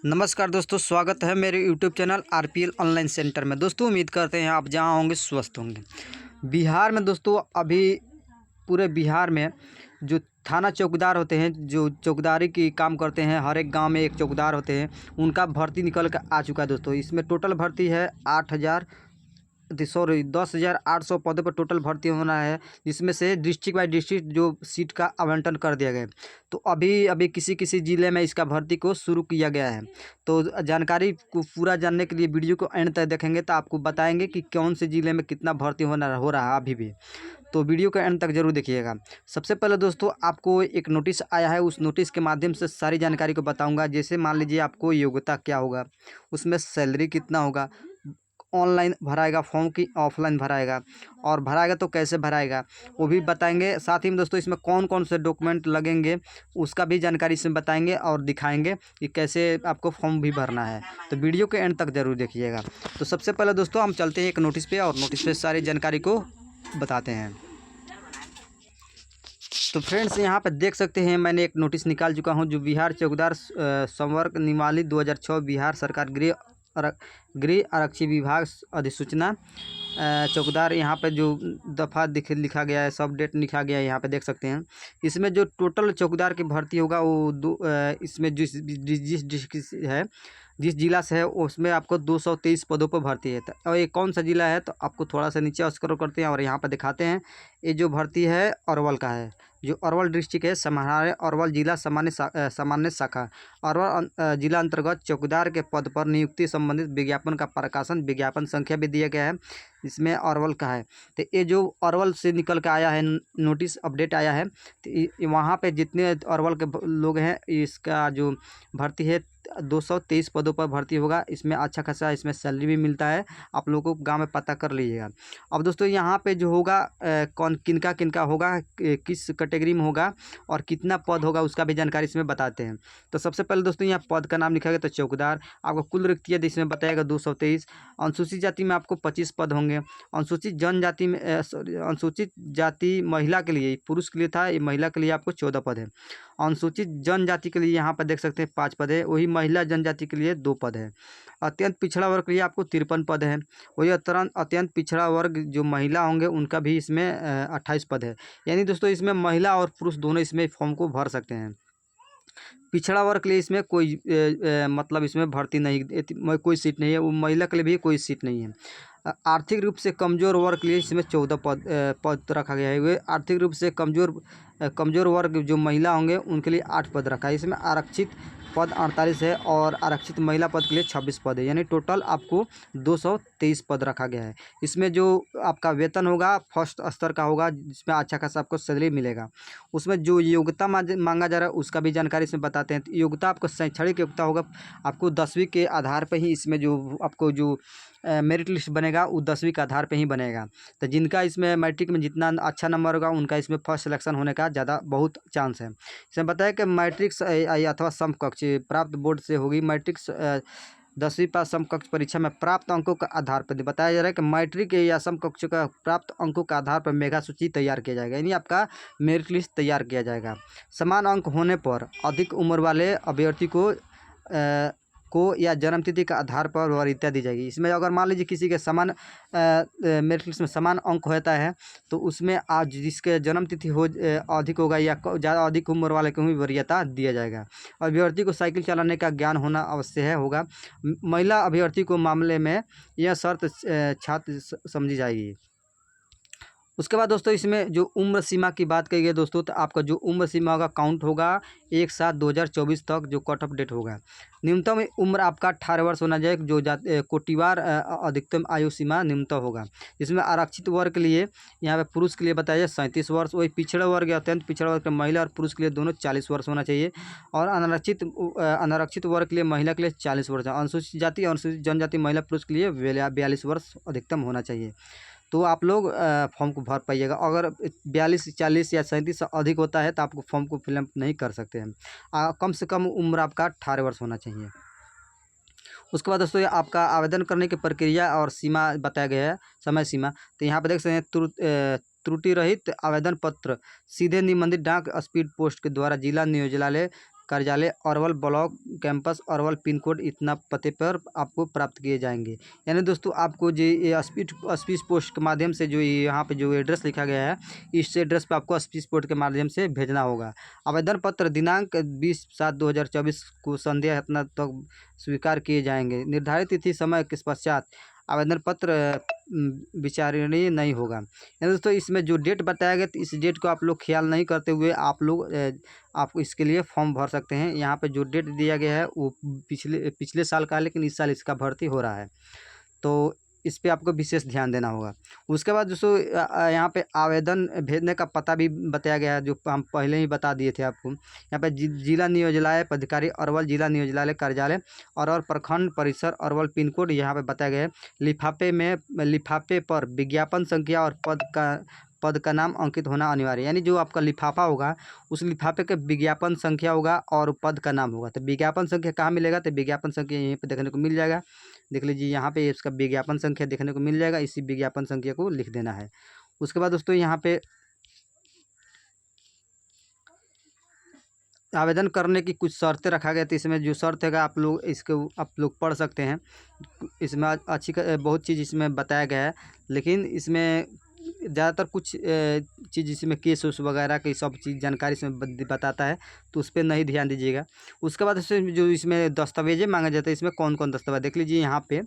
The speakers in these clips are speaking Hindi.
नमस्कार दोस्तों, स्वागत है मेरे YouTube channel RPL online centre में। दोस्तों उम्मीद करते हैं आप जहां होंगे स्वस्थ होंगे। बिहार में दोस्तों अभी पूरे बिहार में जो थाना चौकीदार होते हैं, जो चौकीदारी की काम करते हैं, हर एक गांव में एक चौकीदार होते हैं, उनका भर्ती निकल कर आ चुका है। दोस्तों इसमें टोटल भर्ती है 10,800 पदों पर टोटल भर्ती होना है, जिसमें से डिस्ट्रिक्ट बाई डिस्ट्रिक्ट जो सीट का आवंटन कर दिया गया है। तो अभी अभी किसी किसी ज़िले में इसका भर्ती को शुरू किया गया है। तो जानकारी को पूरा जानने के लिए वीडियो को एंड तक देखेंगे तो आपको बताएंगे कि कौन से ज़िले में कितना भर्ती हो रहा है अभी भी। तो वीडियो के एंड तक जरूर देखिएगा। सबसे पहले दोस्तों आपको एक नोटिस आया है, उस नोटिस के माध्यम से सारी जानकारी को बताऊंगा। जैसे मान लीजिए आपको योग्यता क्या होगा, उसमें सैलरी कितना होगा, ऑनलाइन भराएगा फॉर्म की ऑफलाइन भराएगा, और भराएगा तो कैसे भराएगा वो भी बताएंगे। साथ ही में दोस्तों इसमें कौन कौन से डॉक्यूमेंट लगेंगे उसका भी जानकारी इसमें बताएंगे और दिखाएंगे कि कैसे आपको फॉर्म भी भरना है। तो वीडियो के एंड तक जरूर देखिएगा। तो सबसे पहले दोस्तों हम चलते हैं एक नोटिस पे, और नोटिस पे सारी जानकारी को बताते हैं। तो फ्रेंड्स यहाँ पे देख सकते हैं मैंने एक नोटिस निकाल चुका हूँ, जो बिहार चौकीदार संवर्ग नियमावली 2006 बिहार सरकार गृह आरक्षी विभाग अधिसूचना चौकीदार। यहाँ पे जो दफ़ा लिखा गया है, सब डेट लिखा गया है, यहाँ पे देख सकते हैं। इसमें जो टोटल चौकीदार की भर्ती होगा वो इसमें जिस डिस्ट्रिक्ट है, जिस जिला से है, उसमें आपको 223 पदों पर भर्ती है। और ये कौन सा जिला है तो आपको थोड़ा सा नीचे स्क्रॉल करते हैं और यहाँ पर दिखाते हैं। ये जो भर्ती है अरवल का है, जो अरवल डिस्ट्रिक्ट है, हमारे अरवल जिला सामान्य शाखा अरवल जिला अंतर्गत चौकीदार के पद पर नियुक्ति संबंधित विज्ञापन का प्रकाशन, विज्ञापन संख्या भी दिया गया है, इसमें अरवल का है। तो ये जो अरवल से निकल के आया है नोटिस अपडेट आया है, तो वहाँ पे जितने अरवल के लोग हैं, इसका जो भर्ती है 223 पदों पर भर्ती होगा। इसमें अच्छा खासा इसमें सैलरी भी मिलता है, आप लोगों को गांव में पता कर लीजिएगा। अब दोस्तों यहाँ पे जो होगा कौन किनका होगा, किस कैटेगरी में होगा और कितना पद होगा उसका भी जानकारी इसमें बताते हैं। तो सबसे पहले दोस्तों यहाँ पद का नाम लिखा गया, तो चौकीदार आपको कुल रिक्तियाँ इसमें बताएगा 223। अनुसूचित जाति में आपको 25 पद होंगे। अनुसूचित जनजाति में अनुसूचित जाति महिला के लिए, पुरुष के लिए था, ये महिला के लिए आपको 14 पद है। अनुसूचित जनजाति के लिए यहाँ पर देख सकते हैं 5 पद है। वही महिला जनजाति के लिए 2 पद है। अत्यंत पिछड़ा वर्ग के लिए आपको 53 पद है। वही अत्यंत पिछड़ा वर्ग जो महिला होंगे उनका भी इसमें 28 पद है। यानी दोस्तों इसमें महिला और पुरुष दोनों इसमें फॉर्म को भर सकते हैं। पिछड़ा वर्ग के लिए इसमें कोई मतलब इसमें भर्ती नहीं, कोई सीट नहीं है। वो महिला के लिए भी कोई सीट नहीं है। आर्थिक रूप से कमज़ोर वर्ग के लिए इसमें 14 पद रखा गया है। वे आर्थिक रूप से कमज़ोर वर्ग जो महिला होंगे उनके लिए 8 पद रखा है। इसमें आरक्षित पद 48 है और आरक्षित महिला पद के लिए 26 पद है। यानी टोटल आपको 223 पद रखा गया है। इसमें जो आपका वेतन होगा फर्स्ट स्तर का होगा, जिसमें अच्छा खासा आपको सैलरी मिलेगा। उसमें जो योग्यता मांगा जा रहा है उसका भी जानकारी इसमें बताते हैं। योग्यता आपको शैक्षणिक योग्यता होगा, आपको 10वीं के आधार पर ही इसमें जो आपको जो मेरिट लिस्ट बनेगा वो 10वीं के आधार पे ही बनेगा। तो जिनका इसमें मैट्रिक में जितना अच्छा नंबर होगा उनका इसमें फर्स्ट सिलेक्शन होने का ज़्यादा बहुत चांस है। इसमें बताया कि मैट्रिक अथवा समकक्ष प्राप्त बोर्ड से होगी। मैट्रिक 10वीं पास समकक्ष परीक्षा में प्राप्त अंकों के आधार पर बताया जा रहा है कि मैट्रिक या समकक्ष का प्राप्त अंकों के आधार पर मेगा सूची तैयार किया जाएगा, यानी आपका मेरिट लिस्ट तैयार किया जाएगा। समान अंक होने पर अधिक उम्र वाले अभ्यर्थी को या जन्मतिथि के आधार पर वरीयता दी जाएगी। इसमें अगर मान लीजिए किसी के समान मेरिट लिस्ट में समान अंक होता है तो उसमें आज जिसके जन्मतिथि अधिक होगा या ज़्यादा अधिक उम्र वाले को भी वरीयता दिया जाएगा। अभ्यर्थी को साइकिल चलाने का ज्ञान होना अवश्य होगा। महिला अभ्यर्थी को मामले में यह शर्त छात्र समझी जाएगी। उसके बाद दोस्तों इसमें जो उम्र सीमा की बात कही गई दोस्तों, तो आपका जो उम्र सीमा होगा काउंट होगा 1/7/2024 तक जो कट ऑफ डेट होगा। न्यूनतम उम्र आपका 18 वर्ष होना चाहिए, जो कोटिवार अधिकतम आयु सीमा न्यूनतम होगा। इसमें आरक्षित वर्ग के लिए यहाँ पे पुरुष के लिए बताया जाए 37 वर्ष। वही पिछड़ा वर्ग या अत्यंत पिछड़ा वर्ग के महिला और पुरुष के लिए दोनों 40 वर्ष होना चाहिए। और अनारक्षित वर्ग के लिए महिला के लिए 40 वर्ष। अनुसूचित जाति अनुसूचित जनजाति महिला पुरुष के लिए 42 वर्ष अधिकतम होना चाहिए। तो आप लोग फॉर्म को भर पाइएगा। अगर 42, 40 या 37 से अधिक होता है तो आपको फॉर्म को फिलअप नहीं कर सकते हैं। कम से कम उम्र आपका 18 वर्ष होना चाहिए। उसके बाद दोस्तों आपका आवेदन करने की प्रक्रिया और सीमा बताया गया है, समय सीमा। तो यहाँ पर देख सकते हैं त्रुटि रहित आवेदन पत्र सीधे निबंधित डाक स्पीड पोस्ट के द्वारा जिला नियोजनालय कार्यालय Arwal block campus Arwal pin code इतना पते पर आपको प्राप्त किए जाएंगे। यानी दोस्तों आपको जो ये स्पीड पोस्ट के माध्यम से जो यहाँ पे जो एड्रेस लिखा गया है, इस एड्रेस पर आपको स्पीड पोस्ट के माध्यम से भेजना होगा। आवेदन पत्र दिनांक 20/7/2024 को संध्या इतना तक स्वीकार किए जाएंगे। निर्धारित तिथि समय के पश्चात आवेदन पत्र विचारणीय नहीं होगा। यानी दोस्तों इसमें जो डेट बताया गया, तो इस डेट को आप लोग ख्याल नहीं करते हुए आप लोग आप इसके लिए फॉर्म भर सकते हैं। यहाँ पे जो डेट दिया गया है वो पिछले साल का है, लेकिन इस साल इसका भर्ती हो रहा है, तो इस पे आपको विशेष ध्यान देना होगा। उसके बाद दोस्तों यहाँ पे आवेदन भेजने का पता भी बताया गया है, जो हम पहले ही बता दिए थे आपको। यहाँ पे जिला नियोजनालय पदाधिकारी अरवल, जिला नियोजनालय कार्यालय अरवल, प्रखंड परिसर अरवल, पिन कोड यहाँ पे बताया गया है। लिफाफे पर विज्ञापन संख्या और पद का नाम अंकित होना अनिवार्य। यानी जो आपका लिफाफा होगा उस लिफाफे के विज्ञापन संख्या होगा और पद का नाम होगा। तो विज्ञापन संख्या कहाँ मिलेगा? तो विज्ञापन संख्या यहीं पे देखने को मिल जाएगा। देख लीजिए यहाँ पे इसका विज्ञापन संख्या देखने को मिल जाएगा, इसी विज्ञापन संख्या को लिख देना है। उसके बाद दोस्तों यहाँ पे आवेदन करने की कुछ शर्तें रखा गया, तो इसमें जो शर्त है आप लोग पढ़ सकते हैं। इसमें बहुत चीज़ इसमें बताया गया है, लेकिन इसमें ज़्यादातर कुछ चीज़ इसमें केस उस वगैरह की सब चीज़ जानकारी इसमें बताता है, तो उस पर नहीं ध्यान दीजिएगा। उसके बाद जो इसमें दस्तावेजें मांगे जाते हैं, इसमें कौन कौन दस्तावेज देख लीजिए। यहाँ पे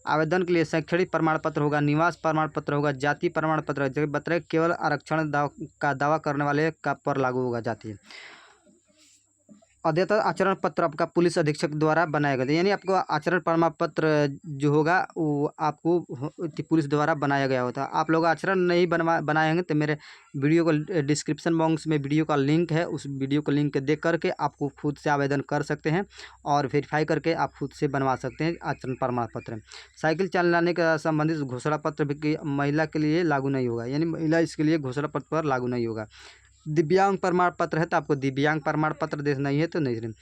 आवेदन के लिए शैक्षणिक प्रमाण पत्र होगा, निवास प्रमाण पत्र होगा, जाति प्रमाण पत्र, जो बताए केवल आरक्षण का दावा करने वाले का पर लागू होगा जाति। अद्यतन आचरण पत्र आपका पुलिस अधीक्षक द्वारा बनाया गया, यानी आपको आचरण प्रमाण पत्र जो होगा वो आपको पुलिस द्वारा बनाया गया होता है। आप लोग आचरण नहीं बनाएंगे तो मेरे वीडियो को डिस्क्रिप्शन बॉक्स में वीडियो का लिंक है, उस वीडियो को लिंक देख करके आपको खुद से आवेदन कर सकते हैं और वेरीफाई करके आप खुद से बनवा सकते हैं आचरण प्रमाण पत्र। साइकिल चलाने का संबंधित घोषणा पत्र भी महिला के लिए लागू नहीं होगा, यानी महिला इसके लिए घोषणा पत्र पर लागू नहीं होगा। दिव्यांग प्रमाण पत्र है तो आपको दिव्यांग प्रमाण पत्र देना ही है, तो नहीं।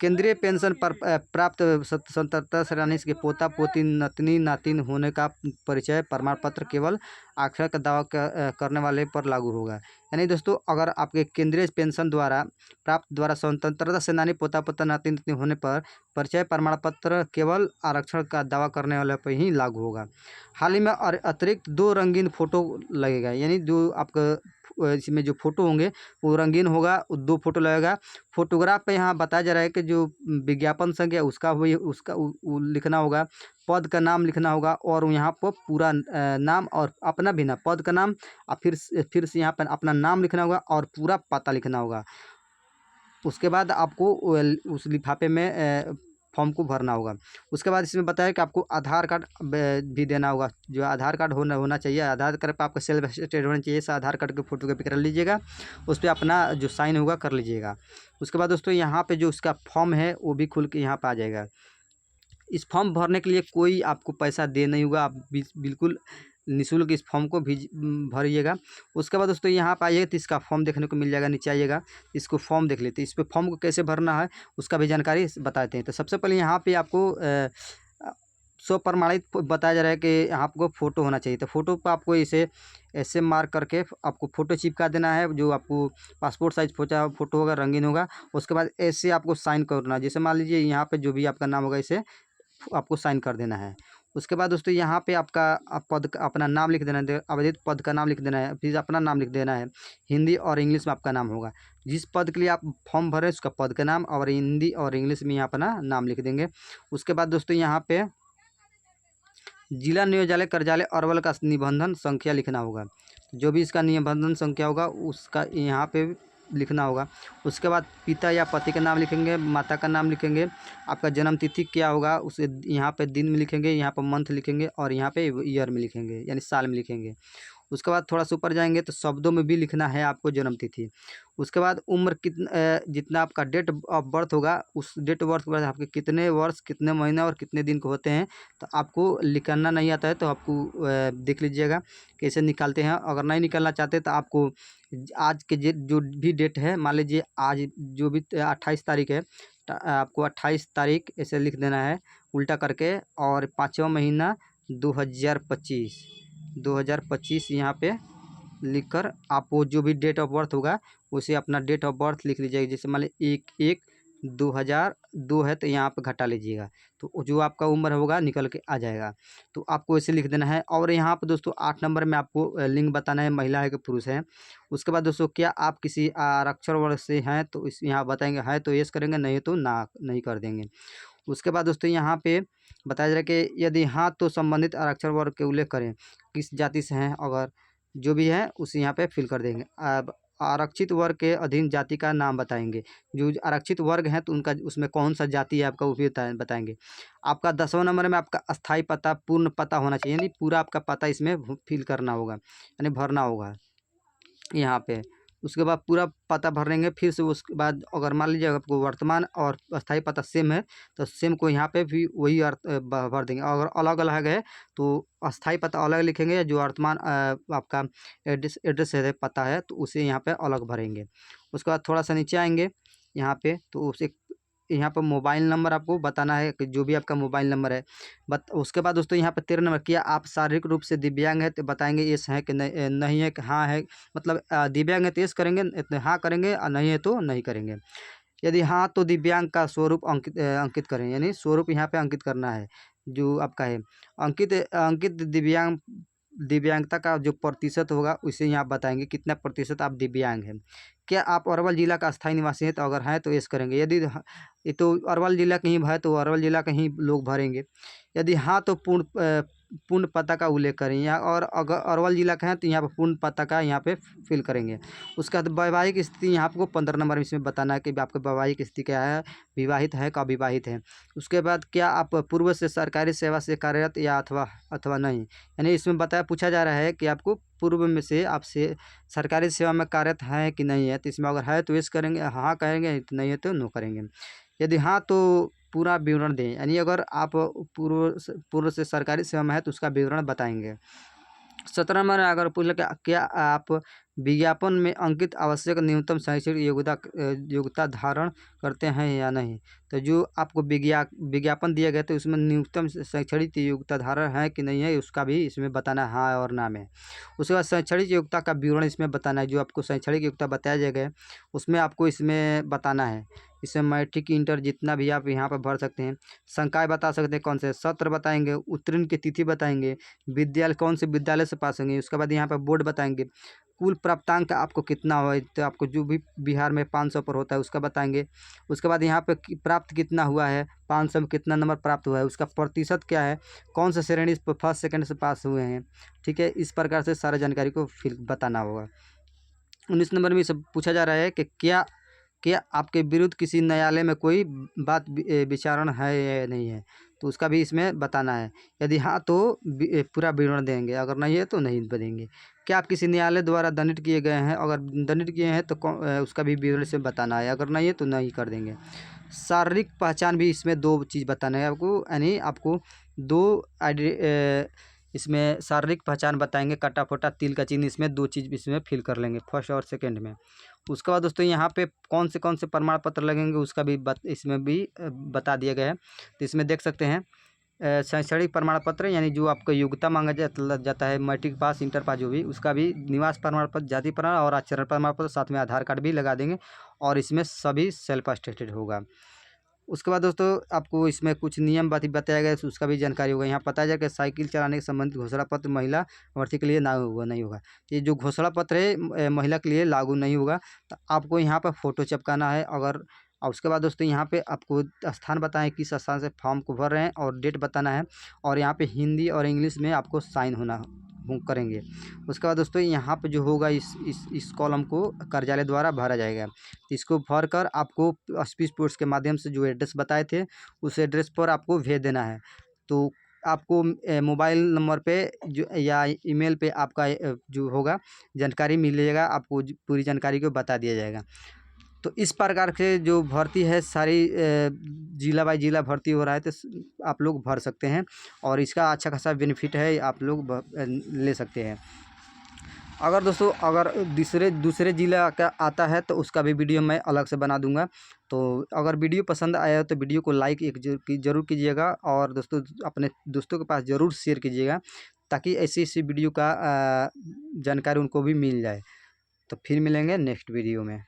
केंद्रीय पेंशन पर प्राप्त 77 श्रेणी के पोता पोती नतनी नातिन होने का परिचय प्रमाण पत्र केवल आरक्षण का दावा करने वाले पर लागू होगा। यानी दोस्तों अगर आपके केंद्रीय पेंशन द्वारा स्वतंत्रता सेनानी पोता पोता नातिन नातिन होने पर परिचय प्रमाण पत्र केवल आरक्षण का दावा करने वाले पर ही लागू होगा। हाल ही में अतिरिक्त 2 रंगीन फोटो लगेगा, यानी जो आपका इसमें जो फोटो होंगे वो रंगीन होगा, 2 फोटो लगेगा। फोटोग्राफ पे यहाँ बताया जा रहा है कि जो विज्ञापन संख्या उसका वो लिखना होगा, पद का नाम लिखना होगा और यहाँ पर पूरा नाम और अपना भी नाम, पद का नाम और फिर से यहाँ पर अपना नाम लिखना होगा और पूरा पता लिखना होगा। उसके बाद आपको उस लिफाफे में फॉर्म को भरना होगा। उसके बाद इसमें बताया कि आपको आधार कार्ड भी देना होगा, जो आधार कार्ड होना चाहिए। आधार कार्ड पर आपका सेल्फ अटेस्टेड होना चाहिए, इस आधार कार्ड की फोटोकॉपी कर लीजिएगा, उस पर अपना जो साइन होगा कर लीजिएगा। उसके बाद दोस्तों यहाँ पे जो उसका फॉर्म है वो भी खुल के यहाँ पर आ जाएगा। इस फॉर्म भरने के लिए कोई आपको पैसा दे नहीं होगा, आप बिल्कुल निःशुल्क इस फॉर्म को भी भरिएगा। उसके बाद दोस्तों यहाँ पर आइएगा तो इसका फॉर्म देखने को मिल जाएगा, नीचे आइएगा इसको फॉर्म देख लेते हैं। इस पर फॉर्म को कैसे भरना है उसका भी जानकारी बताते हैं। तो सबसे पहले यहाँ पे आपको स्व प्रमाणित बताया जा रहा है कि आपको फ़ोटो होना चाहिए, तो फ़ोटो पर आपको इसे ऐसे मार्क करके आपको फ़ोटो चिपका देना है, जो आपको पासपोर्ट साइज़ फ़ोटो होगा, रंगीन होगा। उसके बाद ऐसे आपको साइन करना है, जैसे मान लीजिए यहाँ पे जो भी आपका नाम होगा इसे आपको साइन कर देना है। उसके बाद दोस्तों यहाँ पे आपका पद अपना नाम लिख देना है, आवेदित पद का नाम लिख देना है, फिर अपना नाम लिख देना है। हिंदी और इंग्लिश में आपका नाम होगा, जिस पद के लिए आप फॉर्म भरें उसका पद का नाम और हिंदी और इंग्लिश में यहाँ अपना नाम लिख देंगे। उसके बाद दोस्तों यहाँ पे जिला नियोजनालय कार्यालय अरवल का निबंधन संख्या लिखना होगा, जो भी इसका निबंधन संख्या होगा उसका यहाँ पे लिखना होगा। उसके बाद पिता या पति का नाम लिखेंगे, माता का नाम लिखेंगे, आपका जन्म तिथि क्या होगा उसे यहाँ पे दिन में लिखेंगे, यहाँ पर मंथ लिखेंगे और यहाँ पे ईयर में लिखेंगे, यानी साल में लिखेंगे। उसके बाद थोड़ा सा ऊपर जाएंगे तो शब्दों में भी लिखना है आपको जन्म तिथि। उसके बाद उम्र जितना आपका डेट ऑफ बर्थ होगा उस डेट ऑफ बर्थ के बाद आपके कितने वर्ष, कितने महीने और कितने दिन को होते हैं, तो आपको लिखना नहीं आता है तो आपको देख लीजिएगा कैसे निकालते हैं। अगर नहीं निकालना चाहते तो आपको आज के जो भी डेट है, मान लीजिए आज जो भी 28 तारीख है, आपको 28 तारीख ऐसे लिख देना है उल्टा करके, और 5वां महीना 2025 यहाँ पे लिखकर आप वो जो भी डेट ऑफ बर्थ होगा उसे अपना डेट ऑफ बर्थ लिख लीजिएगा। जैसे मान लीजिए 1/1 2002 है तो यहाँ पे घटा लीजिएगा, तो जो आपका उम्र होगा निकल के आ जाएगा। तो आपको ऐसे लिख देना है। और यहाँ पे दोस्तों 8 नंबर में आपको लिंग बताना है, महिला है कि पुरुष है। उसके बाद दोस्तों क्या आप किसी आरक्षण वर्ग से हैं, तो इस यहाँ बताएंगे है तो यस करेंगे, नहीं तो ना नहीं कर देंगे। उसके बाद दोस्तों यहाँ पे बताया जा रहा है कि यदि हाँ तो संबंधित आरक्षण वर्ग के उल्लेख करें, किस जाति से हैं, अगर जो भी है उस यहाँ पे फिल कर देंगे। अब आरक्षित वर्ग के अधीन जाति का नाम बताएंगे, जो आरक्षित वर्ग हैं तो उनका उसमें कौन सा जाति है आपका वो भी बताएंगे। आपका 10वां नंबर में आपका अस्थाई पता, पूर्ण पता होना चाहिए, यानी पूरा आपका पता इसमें फिल करना होगा, यानी भरना होगा यहाँ पे। उसके बाद पूरा पता भर लेंगे। फिर से उसके बाद अगर मान लीजिए आपको वर्तमान और अस्थाई पता सेम है तो सेम को यहाँ पे भी वही अर्थ भर देंगे। अगर अलग अलग है तो अस्थाई पता अलग लिखेंगे, जो वर्तमान आपका एड्रेस है पता है तो उसे यहाँ पे अलग भरेंगे। उसके बाद थोड़ा सा नीचे आएंगे यहाँ पे, तो उसे यहाँ पर मोबाइल नंबर आपको बताना है कि जो भी आपका मोबाइल नंबर है। उसके बाद दोस्तों यहाँ पर 13 नंबर, क्या आप शारीरिक रूप से दिव्यांग है तो बताएंगे यस है कि नहीं है कि हाँ है, मतलब दिव्यांग है तो यस करेंगे, हाँ करेंगे, और नहीं है तो नहीं करेंगे। यदि हाँ तो दिव्यांग का स्वरूप अंकित करें, यानी स्वरूप यहाँ पे अंकित करना है जो आपका है। अंकित दिव्यांगता का जो प्रतिशत होगा उसे यहाँ बताएंगे, कितना प्रतिशत आप दिव्यांग हैं। क्या आप अरवल जिला का स्थायी निवासी हैं, तो अगर हैं तो यस करेंगे। यदि ये तो अरवल जिला कहीं है तो अरवल जिला का ही लोग भरेंगे। यदि हाँ तो पूर्ण पता का उल्लेख करें यहाँ, और अगर अरवल जिला का है तो यहाँ पर पूर्ण पता का यहाँ पे फिल करेंगे। उसके बाद वैवाहिक स्थिति यहाँ आपको 15 नंबर में इसमें बताना है कि आपका वैवाहिक स्थिति क्या है, विवाहित है का अविवाहित है। उसके बाद क्या आप पूर्व से सरकारी सेवा से कार्यरत या अथवा नहीं, यानी इसमें पूछा जा रहा है कि आपको पूर्व में से आपसे सरकारी सेवा में कार्यरत है कि नहीं है। तो इसमें अगर है तो यस करेंगे, हाँ करेंगे, नहीं है तो नो करेंगे। यदि हाँ तो पूरा विवरण दें, यानी अगर आप पूर्व से सरकारी सेवा में है तो उसका विवरण बताएंगे। 17 नंबर अगर पूछ ले क्या आप विज्ञापन में अंकित आवश्यक न्यूनतम शैक्षणिक योग्यता धारण करते हैं या नहीं। तो जो आपको विज्ञापन दिया गया तो उसमें न्यूनतम शैक्षणिक योग्यता धारण है कि नहीं है, उसका भी इसमें बताना है हाँ और ना में। उसके बाद शैक्षणिक योग्यता का विवरण इसमें बताना है, जो आपको शैक्षणिक योग्यता बताया गया उसमें आपको इसमें बताना है। इसमें मैट्रिक इंटर जितना भी आप यहाँ पर भर सकते हैं। संकाय बता सकते हैं, कौन से सत्र बताएंगे, उत्तीर्ण की तिथि बताएंगे, विद्यालय कौन से विद्यालय से पास होंगे। उसके बाद यहाँ पर बोर्ड बताएंगे, कुल प्राप्तांक आपको कितना हो, तो आपको जो भी बिहार में 500 पर होता है उसका बताएंगे। उसके बाद यहाँ पे प्राप्त कितना हुआ है, 500 में कितना नंबर प्राप्त हुआ है, उसका प्रतिशत क्या है, कौन सा श्रेणी फर्स्ट सेकंड से पास हुए हैं। ठीक है, इस प्रकार से सारा जानकारी को फिल बताना होगा। 19 नंबर में सब पूछा जा रहा है कि क्या आपके विरुद्ध किसी न्यायालय में कोई बात विचारण है या नहीं है, तो उसका भी इसमें बताना है। यदि हाँ तो पूरा विवरण देंगे, अगर नहीं है तो नहीं देंगे। क्या आप किसी न्यायालय द्वारा दंडित किए गए हैं, अगर दंडित किए हैं तो उसका भी विवरण से बताना है, अगर नहीं है तो नहीं कर देंगे। शारीरिक पहचान भी इसमें 2 चीज़ बताना है आपको, यानी आपको 2 इसमें शारीरिक पहचान बताएंगे, कटा फोटा तिल का चिन्ह, इसमें 2 चीज़ इसमें फिल कर लेंगे फर्स्ट और सेकंड में। उसके बाद दोस्तों यहाँ पे कौन से प्रमाण पत्र लगेंगे उसका भी इसमें भी बता दिया गया है। तो इसमें देख सकते हैं शैक्षणिक प्रमाण पत्र, यानी जो आपका योग्यता मांगा जाता है, मैट्रिक पास, इंटर पास, जो भी, उसका भी निवास प्रमाण पत्र, जाति प्रमाण और आचरण प्रमाण पत्र, साथ में आधार कार्ड भी लगा देंगे, और इसमें सभी सेल्फ अटेस्टेड होगा। उसके बाद दोस्तों आपको इसमें कुछ नियम बताया गया है, उसका भी जानकारी होगा। यहाँ बताया जाए कि साइकिल चलाने के संबंधित घोषणा पत्र महिला अभ्यर्थी के लिए नहीं होगा। ये जो घोषणा पत्र है महिला के लिए लागू नहीं होगा। तो आपको यहाँ पर फ़ोटो चिपकाना है, अगर और उसके बाद दोस्तों यहाँ पे आपको स्थान बताएं किस स्थान से फॉर्म को भर रहे हैं, और डेट बताना है, और यहाँ पे हिंदी और इंग्लिश में आपको साइन होना करेंगे। उसके बाद दोस्तों यहाँ पे जो होगा इस कॉलम को कार्यालय द्वारा भरा जाएगा। इसको भर कर आपको स्पीड पोस्ट के माध्यम से जो एड्रेस बताए थे उस एड्रेस पर आपको भेज देना है। तो आपको मोबाइल नंबर पे जो या ईमेल पे आपका जो होगा जानकारी मिलेगा, आपको पूरी जानकारी को बता दिया जाएगा। तो इस प्रकार से जो भर्ती है सारी जिला बाई जिला भर्ती हो रहा है, तो आप लोग भर सकते हैं, और इसका अच्छा खासा बेनिफिट है, आप लोग ले सकते हैं। अगर दोस्तों अगर दूसरे ज़िला का आता है तो उसका भी वीडियो मैं अलग से बना दूंगा। तो अगर वीडियो पसंद आया तो वीडियो को लाइक ज़रूर कीजिएगा, और दोस्तों अपने दोस्तों के पास ज़रूर शेयर कीजिएगा, ताकि ऐसी वीडियो का जानकारी उनको भी मिल जाए। तो फिर मिलेंगे नेक्स्ट वीडियो में।